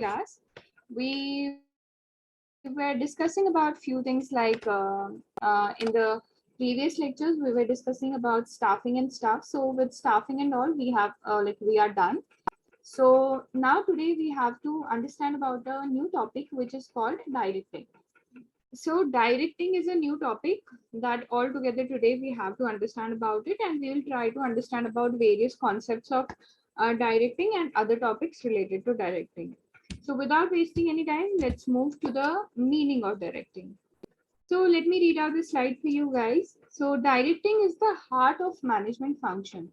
class, we were discussing about few things like in the previous lectures, we were discussing about staffing and stuff. So with staffing and all, we have we are done. So now today we have to understand about a new topic, which is called directing. So directing is a new topic that altogether today we have to understand about it, and we will try to understand about various concepts of directing and other topics related to directing. So without wasting any time, let's move to the meaning of directing. So let me read out the slide for you guys. So directing is the heart of management function.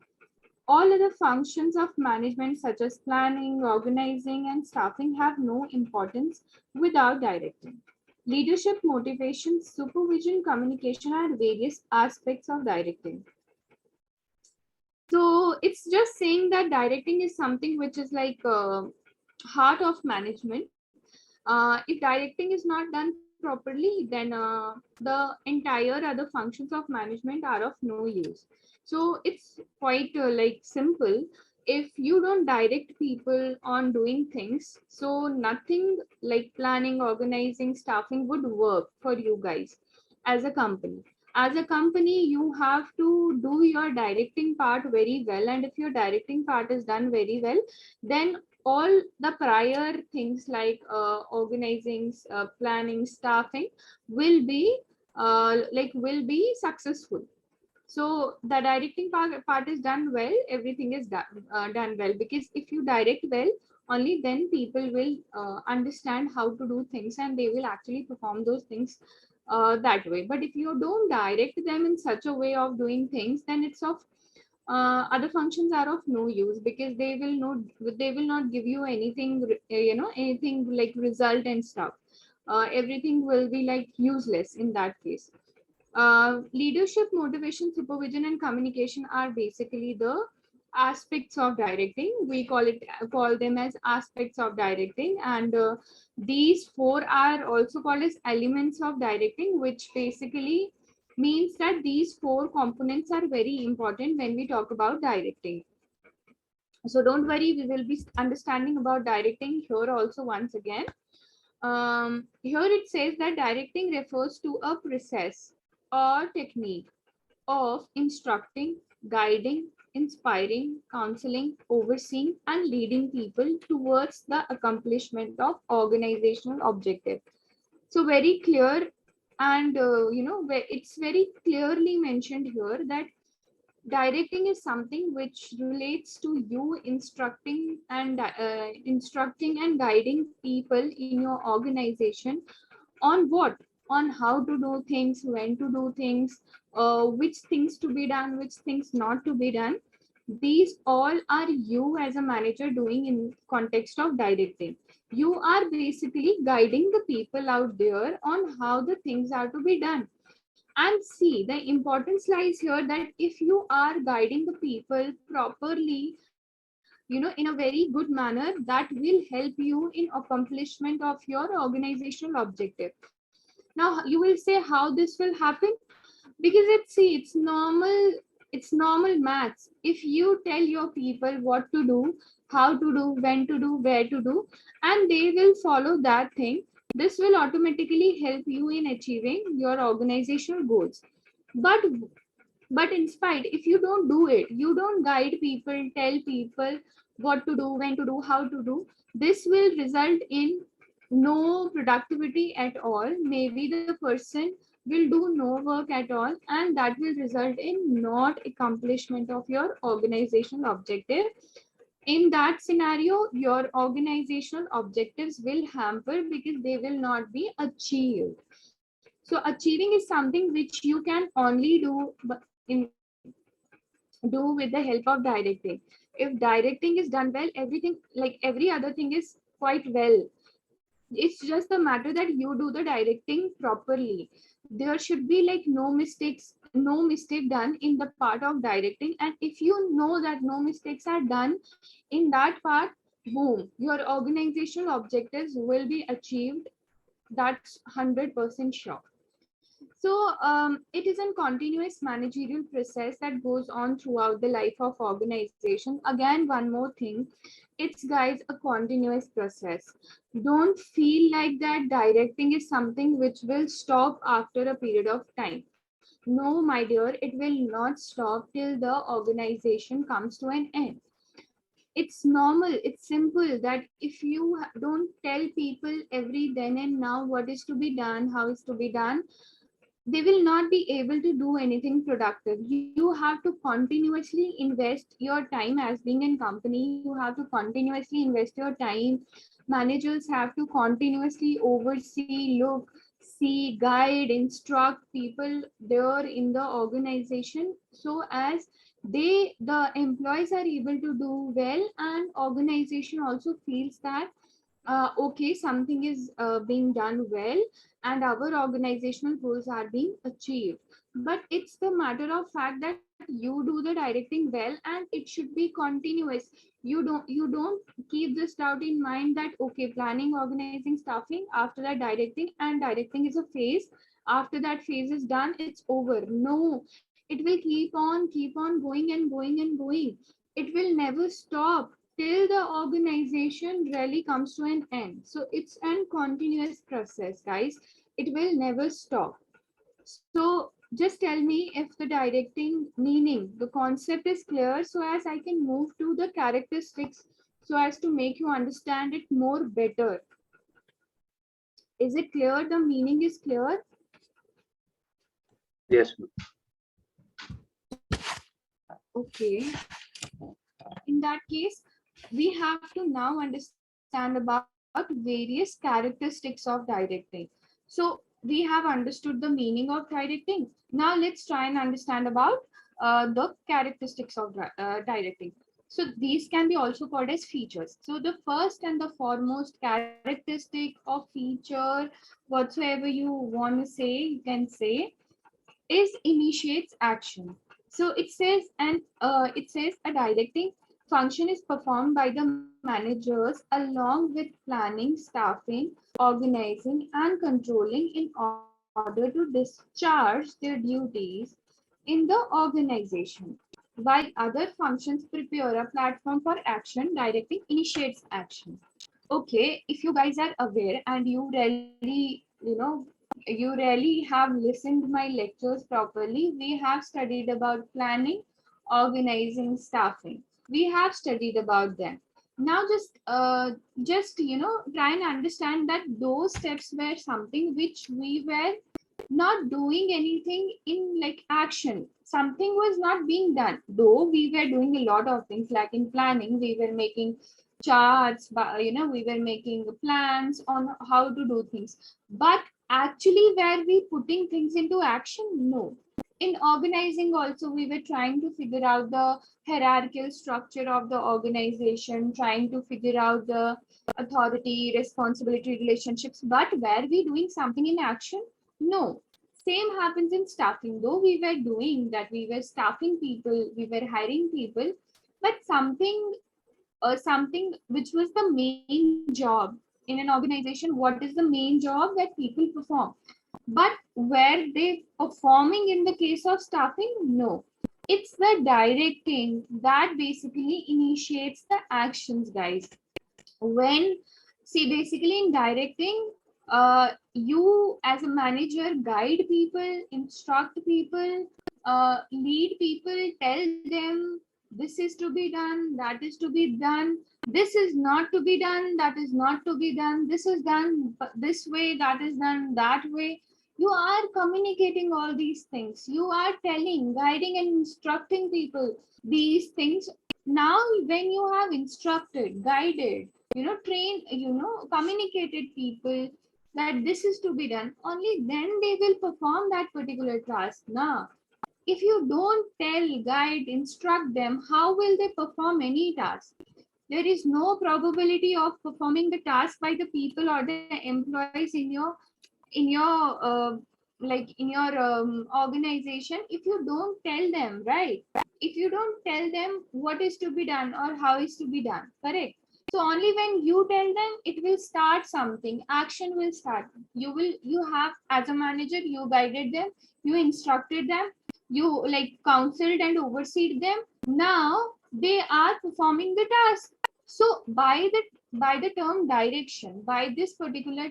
All other functions of management such as planning, organizing, and staffing have no importance without directing. Leadership, motivation, supervision, communication are various aspects of directing. So it's just saying that directing is something which is like heart of management. If directing is not done properly, then the entire other functions of management are of no use. So it's quite like simple. If you don't direct people on doing things, so nothing like planning, organizing, staffing would work for you guys as a company. As a company, you have to do your directing part very well, and if your directing part is done very well, then all the prior things like organizing, planning, staffing will be successful. So the directing part is done well, everything is done well, because if you direct well, only then people will understand how to do things, and they will actually perform those things that way. But if you don't direct them in such a way of doing things, then it's of other functions are of no use, because they will not give you anything, anything like result and stuff. Everything will be like useless in that case. Leadership, motivation, supervision, and communication are basically the aspects of directing. We call them as aspects of directing, and these four are also called as elements of directing, which basically means that these four components are very important when we talk about directing. So don't worry, we will be understanding about directing here also once again. Here it says that directing refers to a process or technique of instructing, guiding, inspiring, counseling, overseeing, and leading people towards the accomplishment of organizational objective. So very clear, and it's very clearly mentioned here that directing is something which relates to you instructing and guiding people in your organization on what, on how to do things, when to do things, which things to be done, which things not to be done. These all are you as a manager doing in context of directing. You are basically guiding the people out there on how the things are to be done. And see, the importance lies here that if you are guiding the people properly, in a very good manner, that will help you in accomplishment of your organizational objective. Now you will say how this will happen, because it's normal maths. If you tell your people what to do, how to do, when to do, where to do, and they will follow that thing, this will automatically help you in achieving your organizational goals. But in spite, if you don't do it, you don't guide people, tell people what to do, when to do, how to do, this will result in no productivity at all. Maybe the person will do no work at all, and that will result in not accomplishment of your organizational objective. In that scenario, your organizational objectives will hamper because they will not be achieved. So achieving is something which you can only do with the help of directing. If directing is done well, everything, like every other thing, is quite well. It's just the matter that you do the directing properly. There should be like no mistake done in the part of directing. And if you know that no mistakes are done in that part, boom, your organizational objectives will be achieved. That's 100% sure. So it is a continuous managerial process that goes on throughout the life of organization. Again, one more thing, it's guys a continuous process. Don't feel like that directing is something which will stop after a period of time. No, my dear, it will not stop till the organization comes to an end. It's normal, it's simple that if you don't tell people every then and now what is to be done, how is to be done, they will not be able to do anything productive. You have to continuously invest your time as being in company. You have to continuously invest your time. Managers have to continuously oversee, look, see, guide, instruct people there in the organization, so as the employees are able to do well, and organization also feels that okay, something is being done well and our organizational goals are being achieved. But it's the matter of fact that you do the directing well and it should be continuous. You don't keep this doubt in mind that okay, planning, organizing, staffing, after that directing, and directing is a phase. After that phase is done, it's over. No, it will keep on going and going and going. It will never stop till the organization really comes to an end. So it's an continuous process, guys. It will never stop. So just tell me if the directing meaning, the concept is clear, so as I can move to the characteristics so as to make you understand it more better. Is it clear? The meaning is clear? Yes. Okay. In that case, we have to now understand about various characteristics of directing. So we have understood the meaning of directing. Now let's try and understand about the characteristics of directing. So these can be also called as features. So the first and the foremost characteristic or feature, whatsoever you want to say, you can say, is initiates action. So it says a directing function is performed by the managers along with planning, staffing, organizing, and controlling in order to discharge their duties in the organization. While other functions prepare a platform for action, directing initiates action. Okay, if you guys are aware and you really, you really have listened my lectures properly, we have studied about planning, organizing, staffing. We have studied about them. Now just try and understand that those steps were something which we were not doing anything in like action. Something was not being done, though we were doing a lot of things. Like in planning, we were making charts, but we were making plans on how to do things. But actually, were we putting things into action? No. In organizing also, we were trying to figure out the hierarchical structure of the organization, trying to figure out the authority, responsibility relationships. But were we doing something in action? No. Same happens in staffing. Though we were doing that, we were staffing people, we were hiring people, but something which was the main job in an organization. What is the main job that people perform? But were they performing in the case of staffing? No. It's the directing that basically initiates the actions, guys. When, see, basically in directing, you as a manager guide people, instruct people, lead people, tell them this is to be done, that is to be done, this is not to be done, that is not to be done, this is done this way, that is done that way. You are communicating all these things. You are telling, guiding, and instructing people these things. Now, when you have instructed, guided, trained, communicated people that this is to be done, only then they will perform that particular task. Now, if you don't tell, guide, instruct them, how will they perform any task? There is no probability of performing the task by the people or the employees in your organization if you don't tell them, right? If you don't tell them what is to be done or how is to be done, correct? So only when you tell them, it will start something, action will start. You have, as a manager, you guided them, you instructed them, you like counseled and overseed them. Now they are performing the task. So by the term direction, by this particular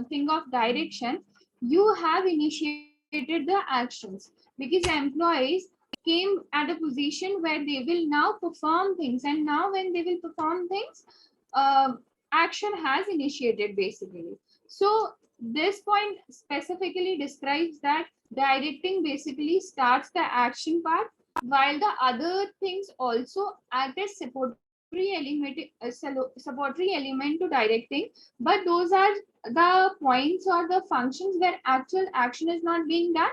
thing of direction, you have initiated the actions, because employees came at a position where they will now perform things, and now when they will perform things, uh, action has initiated basically. So this point specifically describes that directing basically starts the action part, while the other things also act as supportory element to directing, but those are the points or the functions where actual action is not being done.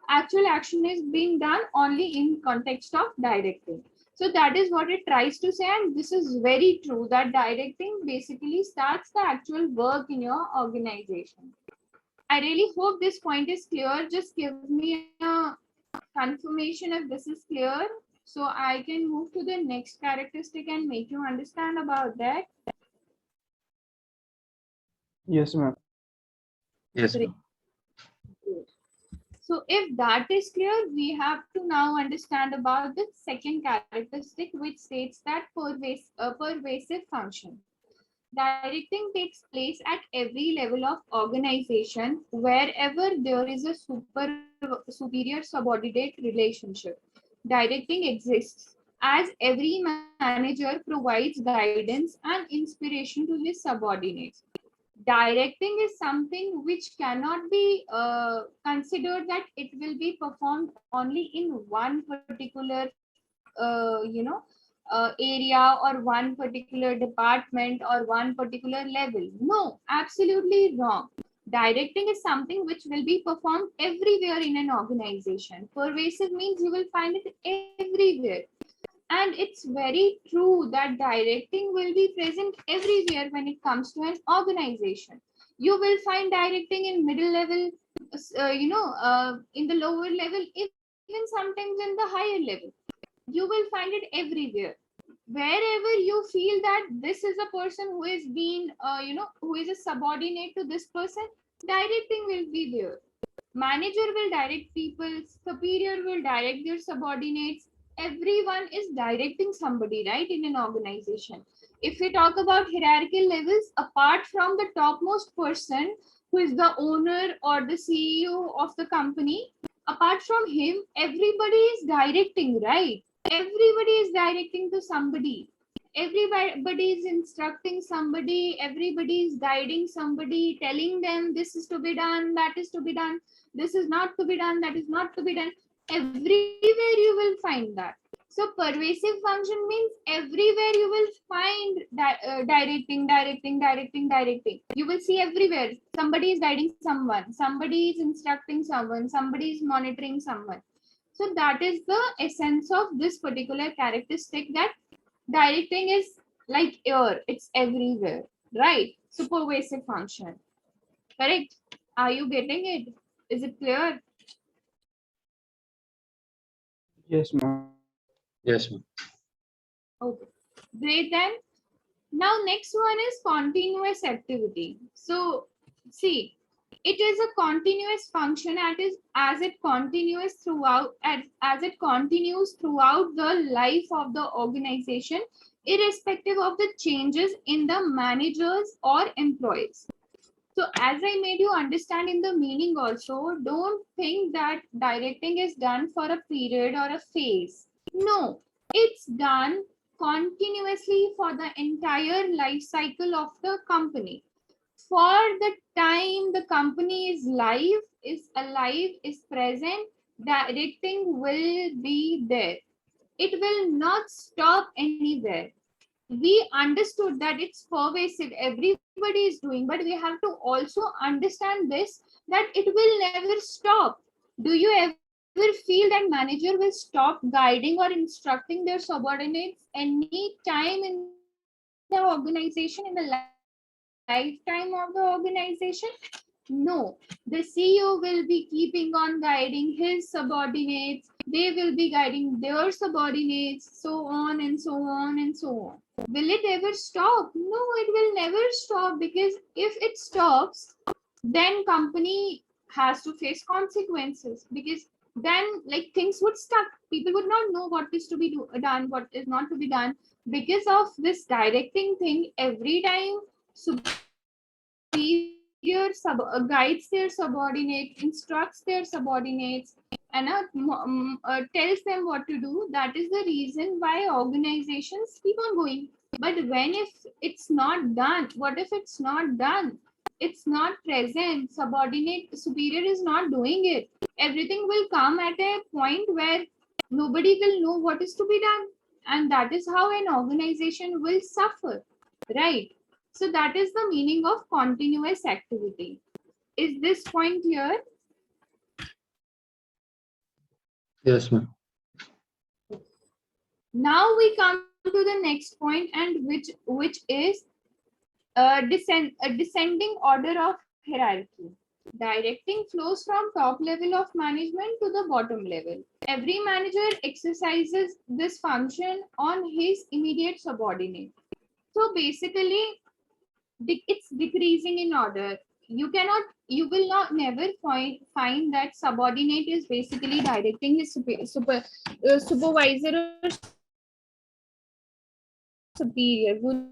Actual action is being done only in context of directing. So that is what it tries to say, and this is very true that directing basically starts the actual work in your organization. I really hope this point is clear. Just give me a confirmation if this is clear, so I can move to the next characteristic and make you understand about that. Yes, ma'am. Yes, ma'am. So if that is clear, we have to now understand about the second characteristic, which states that pervasive function. Directing takes place at every level of organization, wherever there is a superior subordinate relationship. Directing exists as every manager provides guidance and inspiration to his subordinates. Directing is something which cannot be considered that it will be performed only in one particular area or one particular department or one particular level. No, absolutely wrong. Directing is something which will be performed everywhere in an organization. Pervasive means you will find it everywhere. And it's very true that directing will be present everywhere when it comes to an organization. You will find directing in middle level, in the lower level, even sometimes in the higher level. You will find it everywhere. Wherever you feel that this is a person who is being, who is a subordinate to this person, directing will be there. Manager will direct people, superior will direct their subordinates. Everyone is directing somebody, right, in an organization. If we talk about hierarchical levels, apart from the topmost person who is the owner or the CEO of the company, apart from him, everybody is directing, right? Everybody is directing to somebody. Everybody is instructing somebody. Everybody is guiding somebody, telling them this is to be done, that is to be done, this is not to be done, that is not to be done. Everywhere you will find that. So pervasive function means everywhere you will find directing. You will see everywhere somebody is guiding someone, somebody is instructing someone, somebody is monitoring someone. So that is the essence of this particular characteristic, that directing is like air, it's everywhere, right? So pervasive function, correct? Are you getting it? Is it clear? Yes, ma'am. Yes, ma'am. Okay, great then. Now next one is continuous activity. So see, it is a continuous function as it continues throughout the life of the organization, irrespective of the changes in the managers or employees. So as I made you understand in the meaning also, don't think that directing is done for a period or a phase. No, it's done continuously for the entire life cycle of the company. For the time the company is alive, is present, directing will be there. It will not stop anywhere. We understood that it's pervasive, everybody is doing, but we have to also understand this, that it will never stop. Do you ever feel that manager will stop guiding or instructing their subordinates any time in the organization, in the lifetime of the organization? No, the CEO will be keeping on guiding his subordinates, they will be guiding their subordinates, so on and so on and so on. Will it ever stop? No, it will never stop, because if it stops, then company has to face consequences, because then like things would stuck. People would not know what is to be done, what is not to be done. Because of this directing thing, every time superior guides their subordinate, instructs their subordinates, and tells them what to do. That is the reason why organizations keep on going. But when if it's not done, what if it's not done? It's not present. Subordinate superior is not doing it. Everything will come at a point where nobody will know what is to be done. And that is how an organization will suffer, right? So that is the meaning of continuous activity. Is this point clear? Yes, ma'am. Now we come to the next point, and which is a descending order of hierarchy. Directing flows from top level of management to the bottom level. Every manager exercises this function on his immediate subordinate. So basically, it's decreasing in order. You will not never find that subordinate is basically directing his supervisor or superior. Will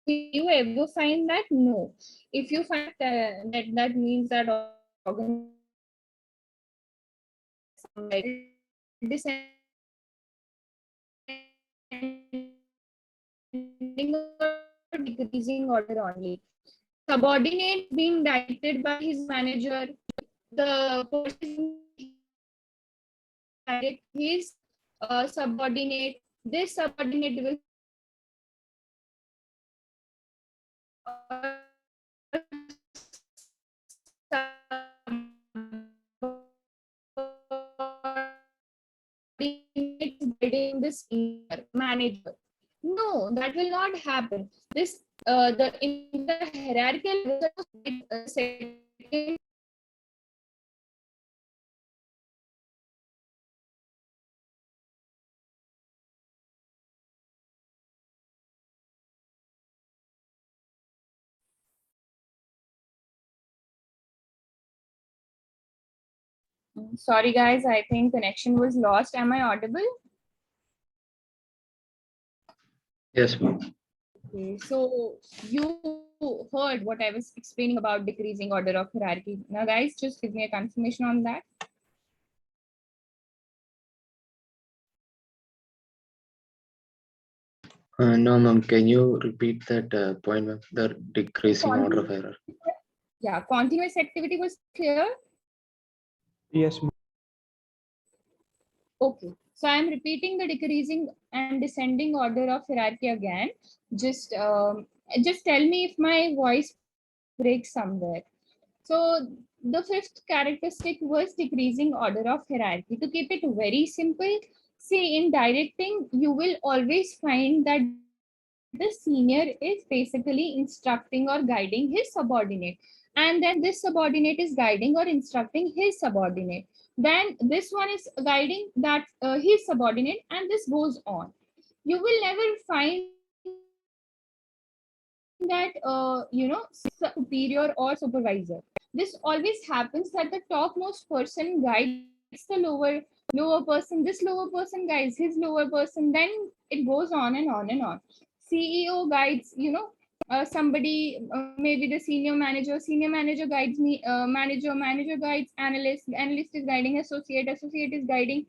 you ever find that? No. If you find that means that or decreasing order only. Subordinate being directed by his manager. The person direct his subordinate. This subordinate will guiding this manager. No, that will not happen. This the in the hierarchical second sorry guys, I think connection was lost. Am I audible? Yes, ma'am. Okay, so you heard what I was explaining about decreasing order of hierarchy. Now guys, just give me a confirmation on that. No, ma'am. Can you repeat that point, ma'am? The decreasing order of error. Yeah, continuous activity was clear. Yes, ma'am. Okay, so I'm repeating the decreasing and descending order of hierarchy again. Just just tell me if my voice breaks somewhere. So the fifth characteristic was decreasing order of hierarchy. To keep it very simple, see, in directing, you will always find that the senior is basically instructing or guiding his subordinate, and then this subordinate is guiding or instructing his subordinate, then this one is guiding that his subordinate, and this goes on. You will never find that superior or supervisor. This always happens that the topmost person guides the lower person, this lower person guides his lower person, then it goes on and on and on. CEO guides, somebody, maybe the senior manager guides me, manager guides analyst is guiding associate is guiding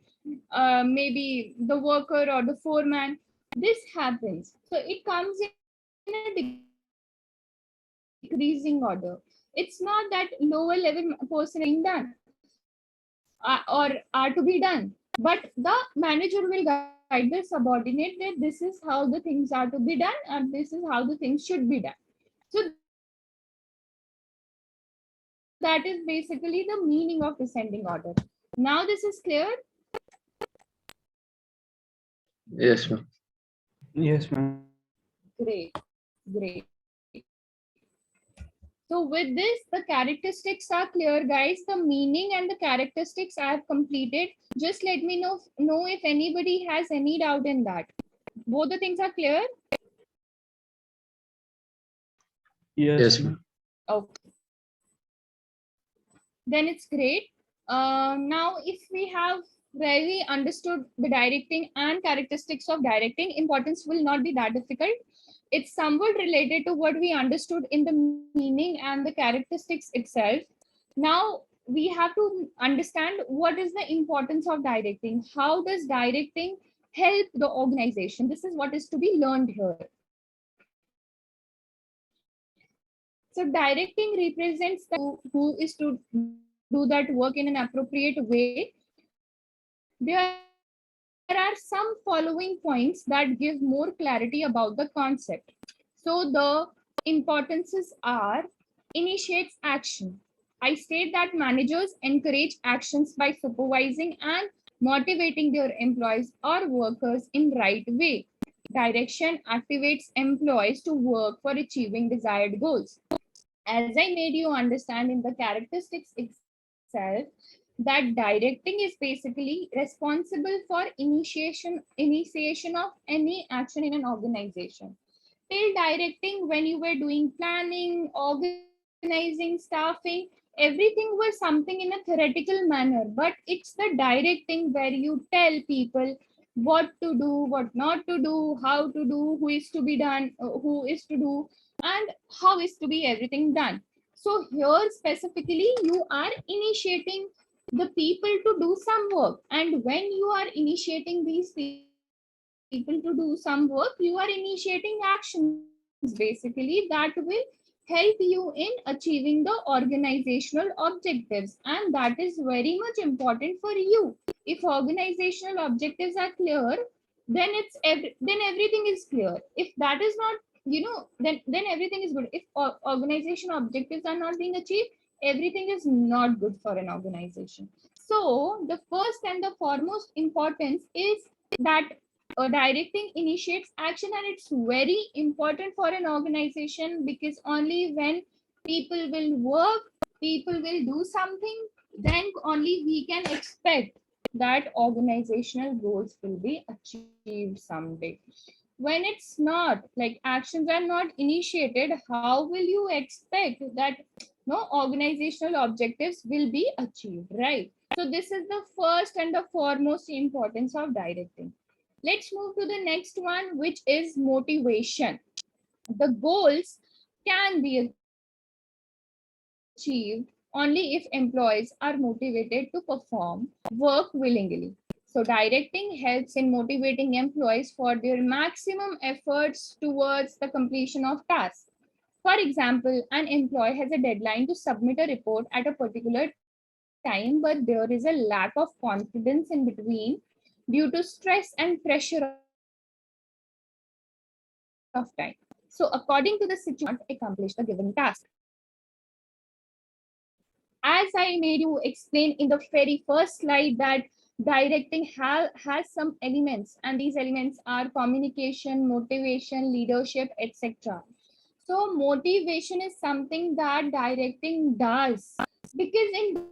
maybe the worker or the foreman. This happens, so it comes in a decreasing order. It's not that lower level person is being done or are to be done, but the manager will guide the subordinate that this is how the things are to be done and this is how the things should be done. So that is basically the meaning of descending order. Now this is clear. Yes, ma'am. Yes, ma'am. Great. So with this, the characteristics are clear, guys. The meaning and the characteristics I have completed. Just let me know if anybody has any doubt in that. Both the things are clear. Yes, Yes, ma'am. ma'am. Okay, then it's great. Now, if we have really understood the directing and characteristics of directing, importance will not be that difficult. It's somewhat related to what we understood in the meaning and the characteristics itself. Now, we have to understand what is the importance of directing. How does directing help the organization? This is what is to be learned here. So directing represents the who is to do that work in an appropriate way. There are some following points that give more clarity about the concept. So the importances are initiates action. I state that managers encourage actions by supervising and motivating their employees or workers in right way. Direction activates employees to work for achieving desired goals. As I made you understand in the characteristics itself, that directing is basically responsible for initiation of any action in an organization. Till directing, when you were doing planning, organizing, staffing, everything was something in a theoretical manner, but it's the directing where you tell people what to do, what not to do, how to do, who is to be done, who is to do, and how is to be everything done. So here specifically, you are initiating the people to do some work, and when you are initiating these people to do some work, you are initiating actions basically that will help you in achieving the organizational objectives, and that is very much important for you. If organizational objectives are clear, then then everything is clear. If that is not, then everything is good. If organization objectives are not being achieved, everything is not good for an organization. So the first and the foremost importance is that directing initiates action, and it's very important for an organization, because only when people will work, people will do something, then only we can expect that organizational goals will be achieved someday. When it's not, like actions are not initiated, how will you expect that no organizational objectives will be achieved, right? So this is the first and the foremost importance of directing. Let's move to the next one, which is motivation. The goals can be achieved only if employees are motivated to perform work willingly. So directing helps in motivating employees for their maximum efforts towards the completion of tasks. For example, an employee has a deadline to submit a report at a particular time, but there is a lack of confidence in between due to stress and pressure of time. So according to the situation, he cannot accomplish the given task. As I made you explain in the very first slide, that directing has some elements, and these elements are communication, motivation, leadership, etc. So motivation is something that directing does, because in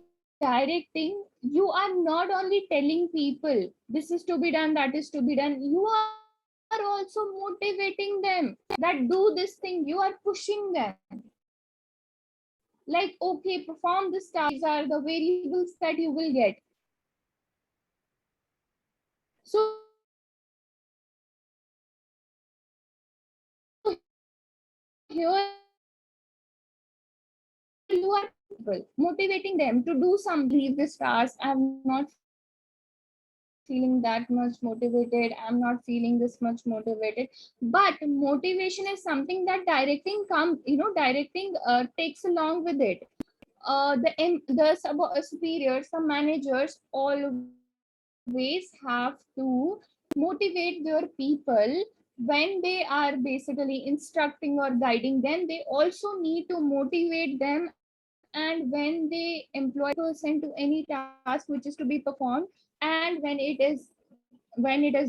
directing you are not only telling people this is to be done, that is to be done, you are also motivating them that do this thing, you are pushing them, like, okay, perform this task, these are the variables that you will get. So here you are motivating them to do some, leave this task, I'm not feeling that much motivated, I'm not feeling this much motivated. But motivation is something that directing directing takes along with it. The superiors, the managers always have to motivate their people when they are basically instructing or guiding them. They also need to motivate them, and when they employ person to any task which is to be performed, and when it is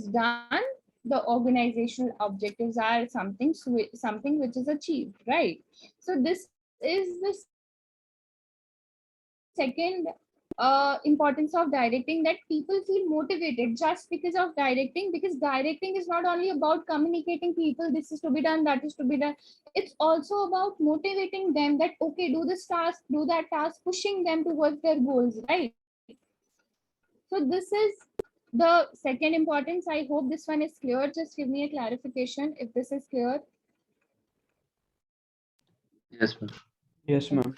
done, the organizational objectives are something which is achieved, right? So this is the second important importance of directing, that people feel motivated just because of directing, because directing is not only about communicating people this is to be done, that is to be done. It's also about motivating them that okay, do this task, do that task, pushing them towards their goals, right? So this is the second importance. I hope this one is clear. Just give me a clarification if this is clear. Yes, ma'am. Yes, ma'am.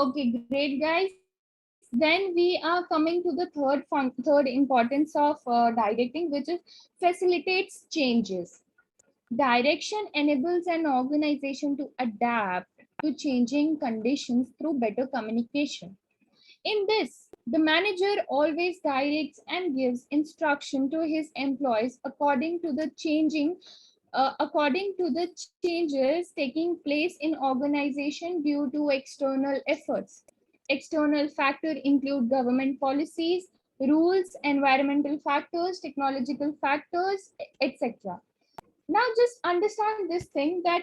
Okay, great, guys. Then we are coming to the third importance of directing, which is facilitates changes. Direction enables an organization to adapt to changing conditions through better communication. In this, the manager always directs and gives instruction to his employees according to the changes taking place in organization due to external efforts. External factors include government policies, rules, environmental factors, technological factors, etc. Now just understand this thing, that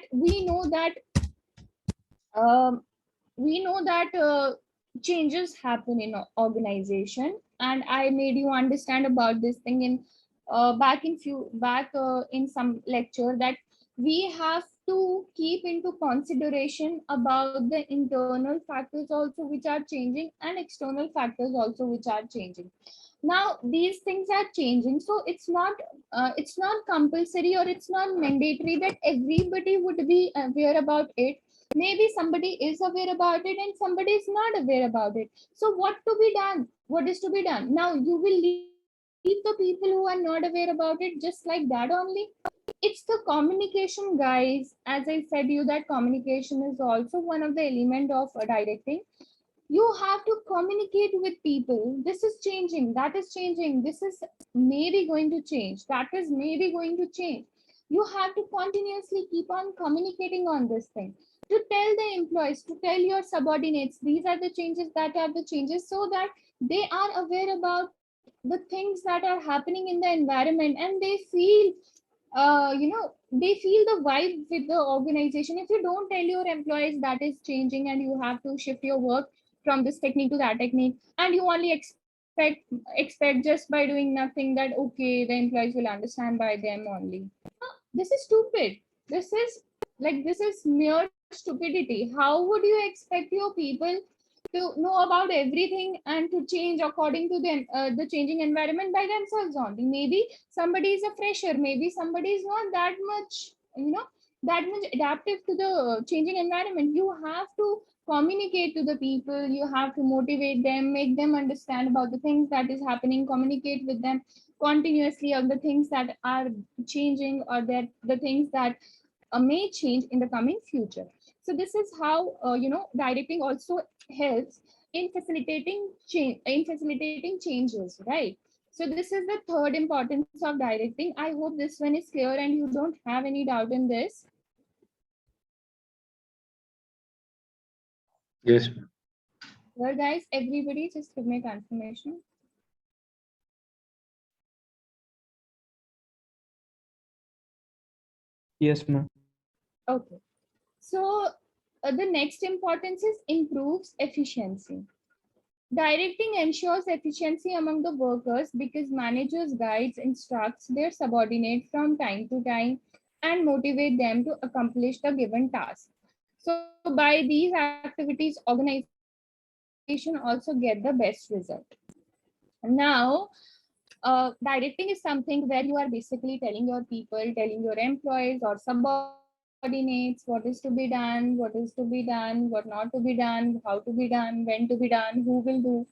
um, we know that changes happen in organization, and I made you understand about this thing in back in some lecture, that we have to keep into consideration about the internal factors also which are changing, and external factors also which are changing. Now these things are changing, so it's not compulsory or it's not mandatory that everybody would be aware about it. Maybe somebody is aware about it and somebody is not aware about it. So what to be done, what is to be done? Now you will leave the people who are not aware about it just like that only? It's the communication, guys. As I said you, that communication is also one of the element of directing. You have to communicate with people, this is changing, that is changing, this is maybe going to change, that is maybe going to change. You have to continuously keep on communicating on this thing, to tell the employees, to tell your subordinates these are the changes, that are the changes, so that they are aware about the things that are happening in the environment, and they feel they feel the vibe with the organization. If you don't tell your employees that is changing and you have to shift your work from this technique to that technique, and you only expect just by doing nothing that okay, the employees will understand by them only. This is stupid. This is mere stupidity. How would you expect your people to know about everything and to change according to the changing environment by themselves only? Maybe somebody is a fresher, maybe somebody is not that much, that much adaptive to the changing environment. You have to communicate to the people, you have to motivate them, make them understand about the things that is happening, communicate with them continuously on the things that are changing, or that the things that may change in the coming future. So this is how directing also helps in facilitating changes, right? So this is the third importance of directing. I hope this one is clear and you don't have any doubt in this. Yes, ma'am. Well, guys, everybody just give me confirmation. Yes, ma'am. Okay. So the next importance is improves efficiency. Directing ensures efficiency among the workers because managers guides, instructs their subordinate from time to time and motivate them to accomplish the given task. So by these activities, organization also get the best result. Now, directing is something where you are basically telling your people, telling your employees or subordinates what is to be done, what not to be done, how to be done, when to be done, who will do,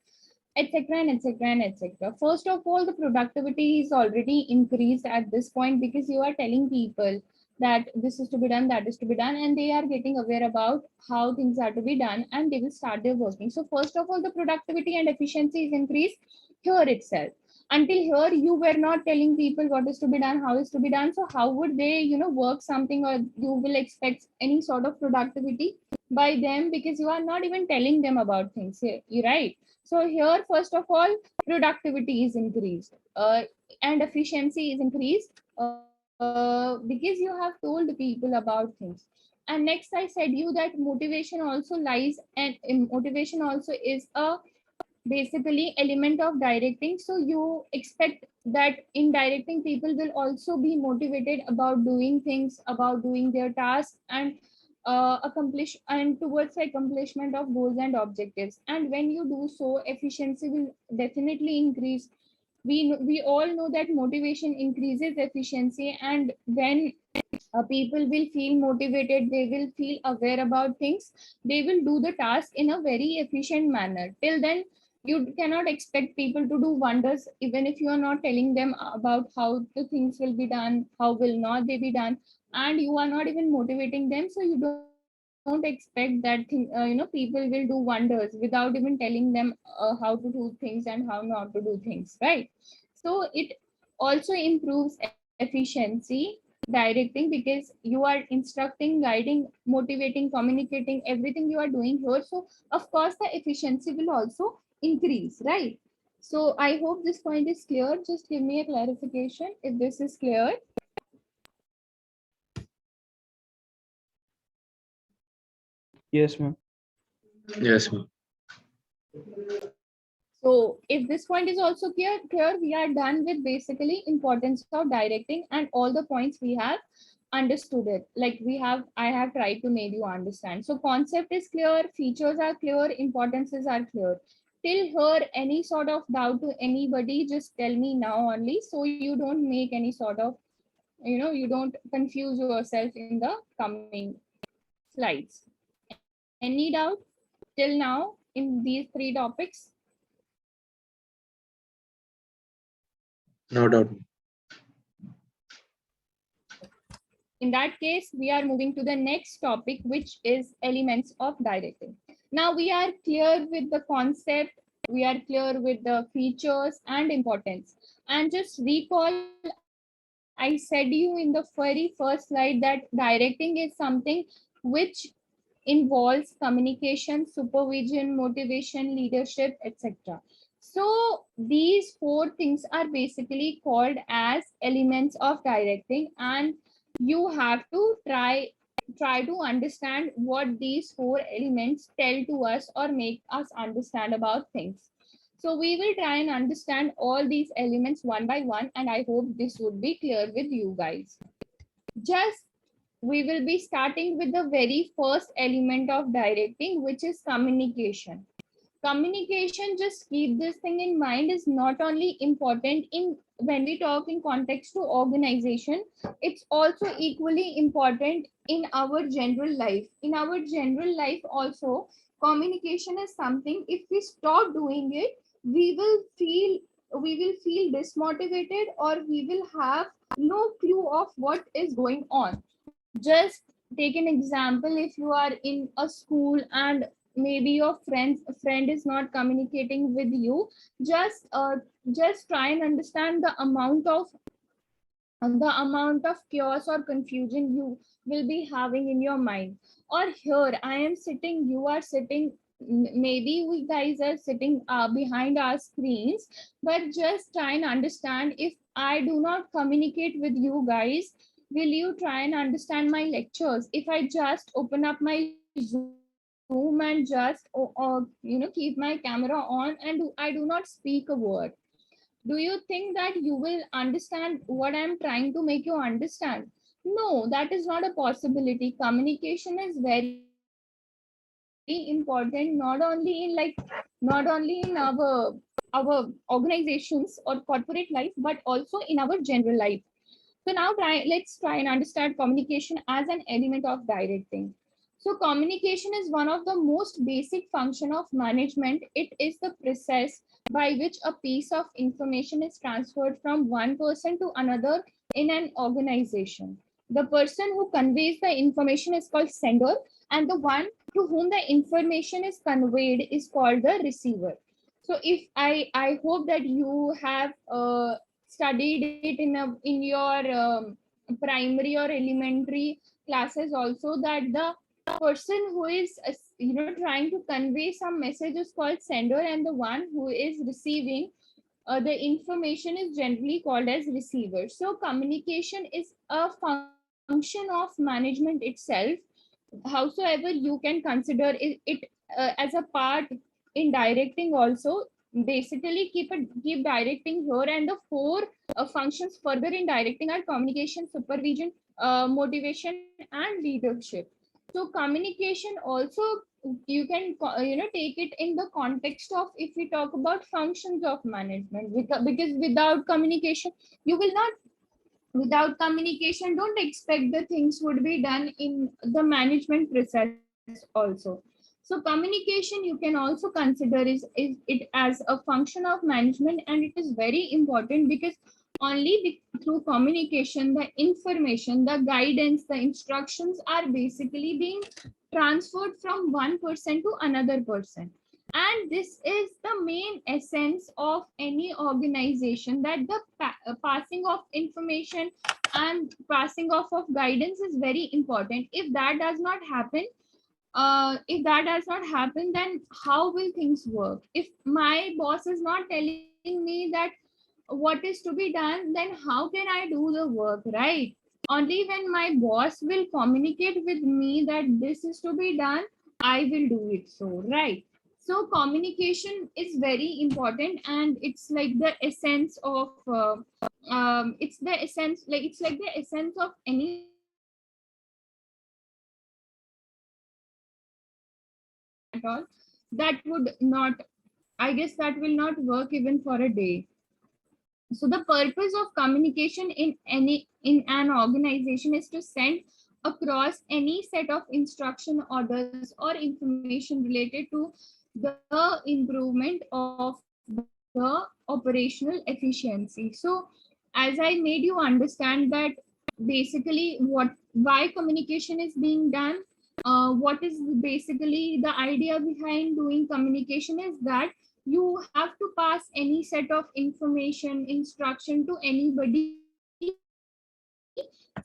etc. and etc. and etc. First of all, the productivity is already increased at this point because you are telling people that this is to be done, that is to be done, and they are getting aware about how things are to be done, and they will start their working. So first of all, the productivity and efficiency is increased here itself. Until here, you were not telling people what is to be done, how is to be done. So how would they, work something, or you will expect any sort of productivity by them, because you are not even telling them about things. You right. So here, first of all, productivity is increased, and efficiency is increased because you have told people about things. And next I said you that motivation also lies, and motivation also is a basically element of directing. So you expect that in directing people will also be motivated about doing things, about doing their tasks, and accomplish and towards the accomplishment of goals and objectives. And when you do so, efficiency will definitely increase. We all know that motivation increases efficiency, and when people will feel motivated, they will feel aware about things, they will do the task in a very efficient manner. Till then, you cannot expect people to do wonders even if you are not telling them about how the things will be done, how will not they be done, and you are not even motivating them. So you don't expect that thing, people will do wonders without even telling them how to do things and how not to do things, right? So it also improves efficiency directing, because you are instructing, guiding, motivating, communicating, everything you are doing here. So of course the efficiency will also increase, right? So I hope this point is clear. Just give me a clarification if this is clear. Yes, ma'am. Yes, ma'am. So if this point is also clear, we are done with basically importance of directing and all the points we have understood it. Like I have tried to make you understand. So concept is clear, features are clear, importances are clear. Till here, any sort of doubt to anybody, just tell me now only, so you don't make any sort of, you don't confuse yourself in the coming slides. Any doubt till now in these three topics? No doubt. In that case, we are moving to the next topic, which is elements of directing. Now we are clear with the concept, we are clear with the features and importance. And just recall, I said you in the very first slide that directing is something which involves communication, supervision, motivation, leadership, etc. So these four things are basically called as elements of directing, and you have to try to understand what these four elements tell to us or make us understand about things. So we will try and understand all these elements one by one, and I hope this would be clear with you guys. Just we will be starting with the very first element of directing, which is communication. Communication, just keep this thing in mind, is not only important in when we talk in context to organization, it's also equally important in our general life. In our general life also, communication is something, if we stop doing it, we will feel we will feel dismotivated, or we will have no clue of what is going on. Just take an example. If you are in a school and maybe your friend is not communicating with you, just just try and understand the amount of chaos or confusion you will be having in your mind. Or here I am sitting, you are sitting, maybe we guys are sitting behind our screens, but just try and understand, if I do not communicate with you guys, will you try and understand my lectures? If I just open up my Zoom and just keep my camera on and I do not speak a word, do you think that you will understand what I'm trying to make you understand? No, that is not a possibility. Communication is very important, not only in our organizations or corporate life, but also in our general life. So now let's try and understand communication as an element of directing. So communication is one of the most basic function of management. It is the process by which a piece of information is transferred from one person to another in an organization. The person who conveys the information is called sender, and the one to whom the information is conveyed is called the receiver. So if I hope that you have studied it in your primary or elementary classes also, that the person who is trying to convey some message is called sender, and the one who is receiving the information is generally called as receiver. So communication is a function of management itself, howsoever you can consider it as a part in directing also. Basically keep directing here, and the four functions further in directing are communication, supervision, motivation, and leadership. So communication also, you can take it in the context of, if we talk about functions of management, because without communication you will not, without communication don't expect the things would be done in the management process also. So communication you can also consider is it as a function of management, and it is very important because only through communication the information, the guidance, the instructions are basically being transferred from one person to another person. And this is the main essence of any organization, that the passing of information and passing off of guidance is very important. If that does not happen, then how will things work? If my boss is not telling me that what is to be done, then how can I do the work, right? Only when my boss will communicate with me that this is to be done, I will do it, so right. So communication is very important, and it's like the essence of it's the essence, like it's like the essence of any organization. If communication is not at all, that would not, I guess that will not work even for a day. So the purpose of communication in an organization is to send across any set of instruction, orders, or information related to the improvement of the operational efficiency. So as I made you understand that basically why communication is being done, what is basically the idea behind doing communication is that you have to pass any set of information, instruction to anybody.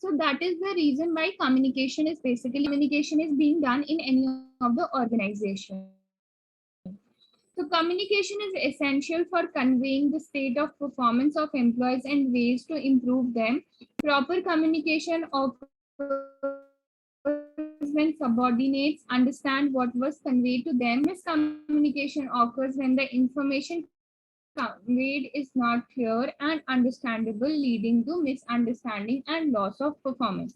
So that is the reason why communication is being done in any of the organization. So communication is essential for conveying the state of performance of employees and ways to improve them. Proper communication occurs when subordinates understand what was conveyed to them. Miscommunication occurs when the information conveyed is not clear and understandable, leading to misunderstanding and loss of performance.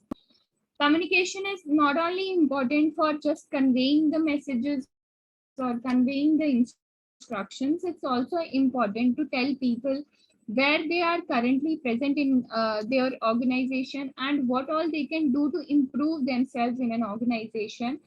Communication is not only important for just conveying the messages or conveying the instructions, it's also important to tell people where they are currently present in their organization and what all they can do to improve themselves in an organization,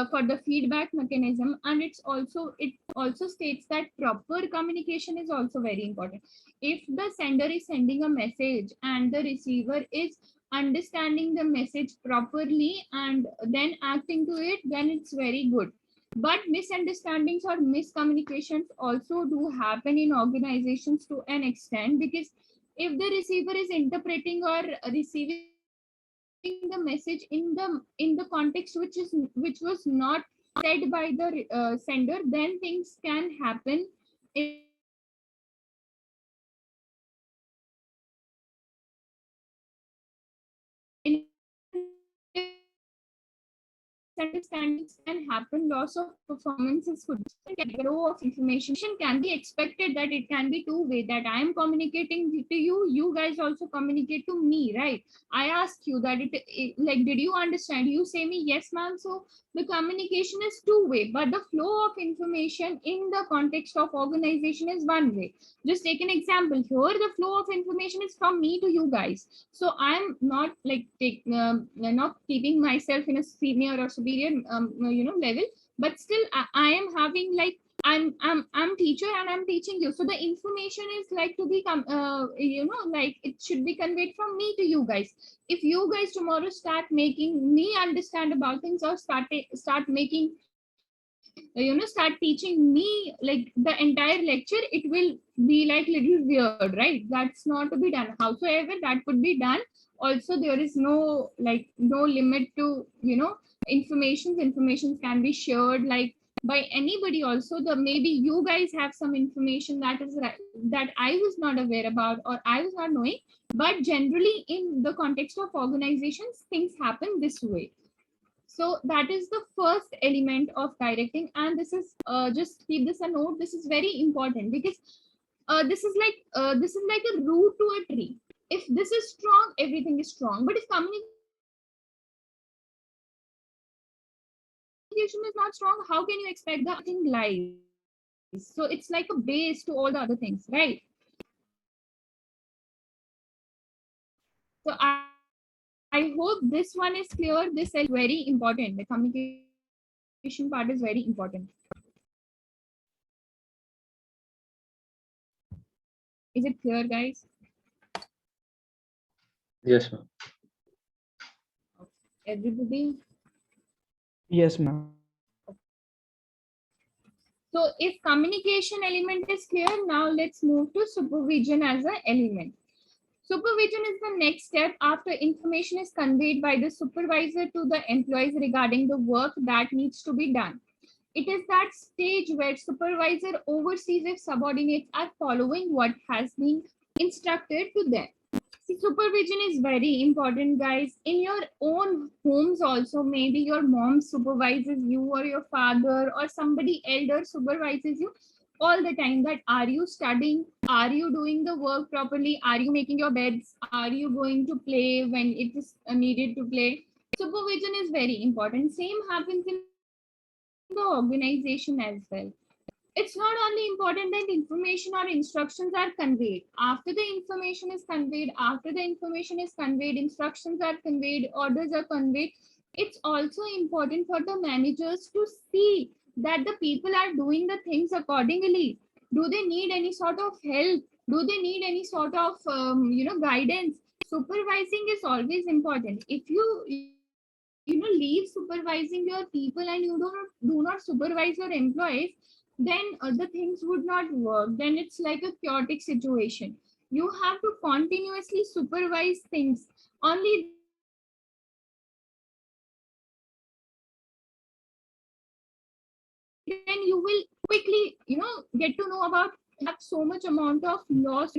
for the feedback mechanism. And it also states that proper communication is also very important. If the sender is sending a message and the receiver is understanding the message properly and then acting to it, then it's very good. But misunderstandings or miscommunications also do happen in organizations to an extent, because if the receiver is interpreting or receiving the message in the context which was not said by the sender, then things can happen in misunderstandings can happen, loss of performances could flow of information can be expected that it can be two way, that I am communicating to you, you guys also communicate to me, right? I ask you that like, did you understand? You say me yes ma'am. So the communication is two way, but the flow of information in the context of organization is one way. Just take an example here, the flow of information is from me to you guys. So I'm not like not keeping myself in a senior or superior level, but still I am having like, I'm teacher and I'm teaching you, so the information is like to be like it should be conveyed from me to you guys. If you guys tomorrow start making me understand about things, or start making start teaching me like the entire lecture, it will be like little weird, right? That's not to be done. Howsoever that could be done, also there is no like no limit to informations can be shared like by anybody. Also the maybe you guys have some information that is right, that I was not aware about or I was not knowing, but generally in the context of organizations things happen this way. So that is the first element of directing, and this is just keep this a note. This is very important because this is like a root to a tree. If this is strong, everything is strong. But if communication is not strong, how can you expect the other thing lies? So it's like a base to all the other things, right? So I hope this one is clear. This is very important. The communication part is very important. Is it clear, guys? Yes, ma'am. Everybody? Yes, ma'am. So if communication element is clear, now let's move to supervision as an element. Supervision is the next step after information is conveyed by the supervisor to the employees regarding the work that needs to be done. It is that stage where supervisor oversees if subordinates are following what has been instructed to them. See, supervision is very important, guys. In your own homes also, maybe your mom supervises you or your father or somebody elder supervises you all the time. That are you studying? Are you doing the work properly? Are you making your beds? Are you going to play when it is needed to play? Supervision is very important. Same happens in the organization as well. It's not only important that information or instructions are conveyed. After the information is conveyed, instructions are conveyed, orders are conveyed. It's also important for the managers to see that the people are doing the things accordingly. Do they need any sort of help? Do they need any sort of guidance? Supervising is always important. If leave supervising your people and you do not supervise your employees, then the things would not work. Then it's like a chaotic situation. You have to continuously supervise things. Only then you will quickly get to know about have so much amount of loss,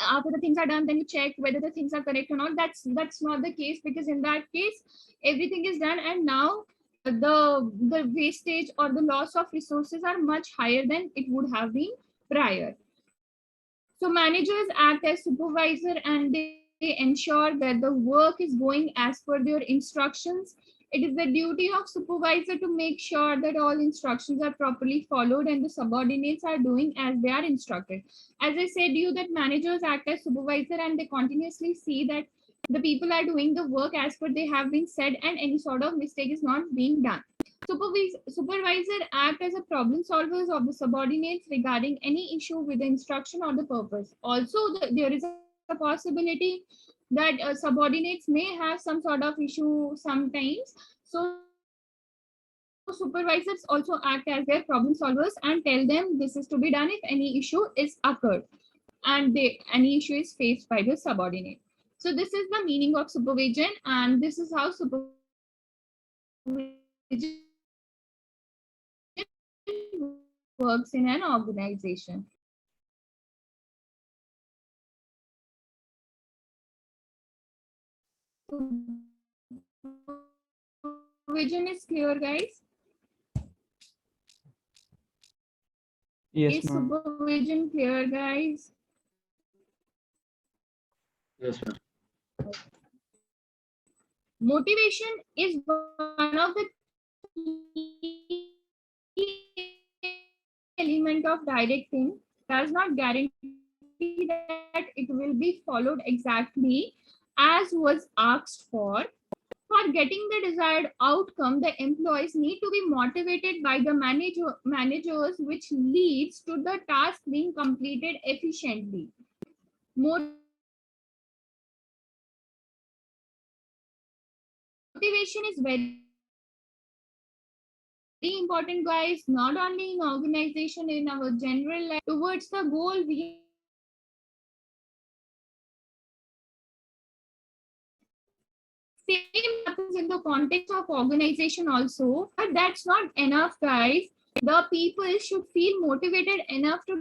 after the things are done, then you check whether the things are correct or not. That's not the case, because in that case everything is done, and now the wastage or the loss of resources are much higher than it would have been prior. So managers act as supervisor and they ensure that the work is going as per their instructions. It is the duty of supervisor to make sure that all instructions are properly followed and the subordinates are doing as they are instructed. As I said you, that managers act as supervisor and they continuously see that the people are doing the work as per they have been said and any sort of mistake is not being done. Supervisor act as a problem solvers of the subordinates regarding any issue with the instruction or the purpose. Also, there is a possibility that subordinates may have some sort of issue sometimes. So supervisors also act as their problem solvers and tell them this is to be done if any issue is occurred and any issue is faced by the subordinate. So this is the meaning of supervision, and this is how supervision works in an organization. Supervision is clear, guys? Yes, Is ma'am. supervision clear, guys? Yes, ma'am. Motivation is one of the key element of directing. Does not guarantee that it will be followed exactly as was asked for. For getting the desired outcome, the employees need to be motivated by the managers, which leads to the task being completed efficiently. Motivation is very important, guys. Not only in organization, in our general life, motivation is very important towards the goal we are working towards. Same happens in the context of organization also, but that's not enough, guys. The people should feel motivated enough to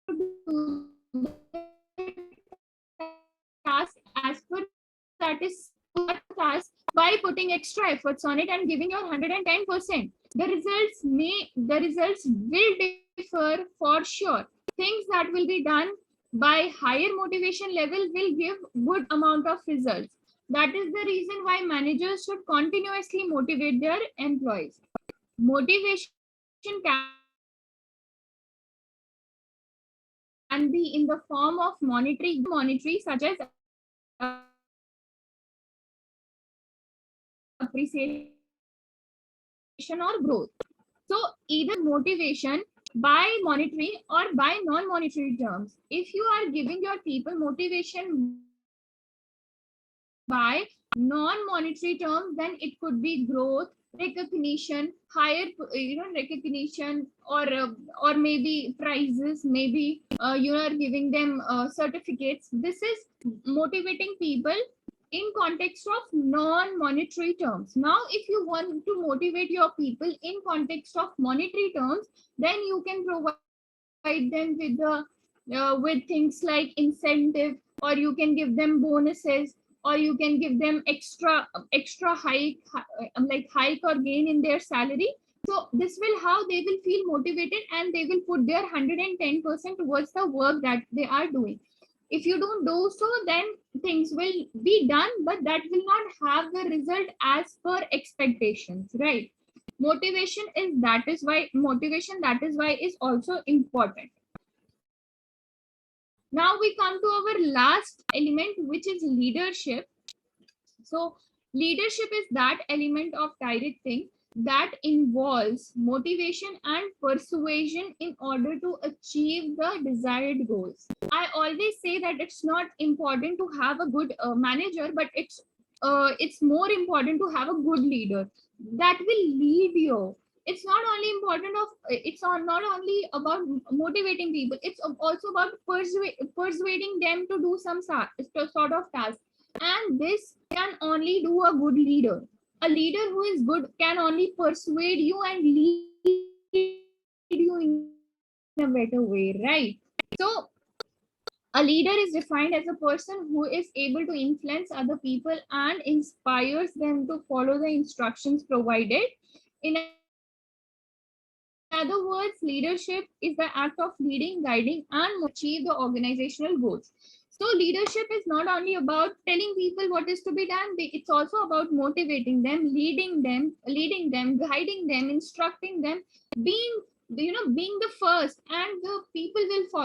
do the task. putting extra efforts on it and giving your 110%. The results will differ for sure. Things that will be done by higher motivation level will give good amount of results. That is the reason why managers should continuously motivate their employees. Motivation can be in the form of monetary such as appreciation or growth. So either motivation by monetary or by non-monetary terms. If you are giving your people motivation by non-monetary terms, then it could be growth, recognition, higher recognition, or maybe prizes, maybe you are giving them certificates. This is motivating people in context of non-monetary terms. Now if you want to motivate your people in context of monetary terms, then you can provide them with the with things like incentive, or you can give them bonuses, or you can give them extra hike, like hike or gain in their salary. So this will how they will feel motivated, and they will put their 110% towards the work that they are doing. If you don't do so, then things will be done, but that will not have the result as per expectations, right? Motivation that is why is also important. Now we come to our last element, which is leadership. So leadership is that element of directing that involves motivation and persuasion in order to achieve the desired goals. I always say that it's not important to have a good manager, but it's more important to have a good leader that will lead you. It's not only not only about motivating people, it's also about persuading them to do some sort of task. And this can only do a good leader. A leader who is good can only persuade you and lead you in a better way, right? So a leader is defined as a person who is able to influence other people and inspires them to follow the instructions provided. In other words, leadership is the act of leading, guiding, and achieve the organizational goals. So leadership is not only about telling people what is to be done, it's also about motivating them, leading them, guiding them, instructing them, being the first, and the people will follow.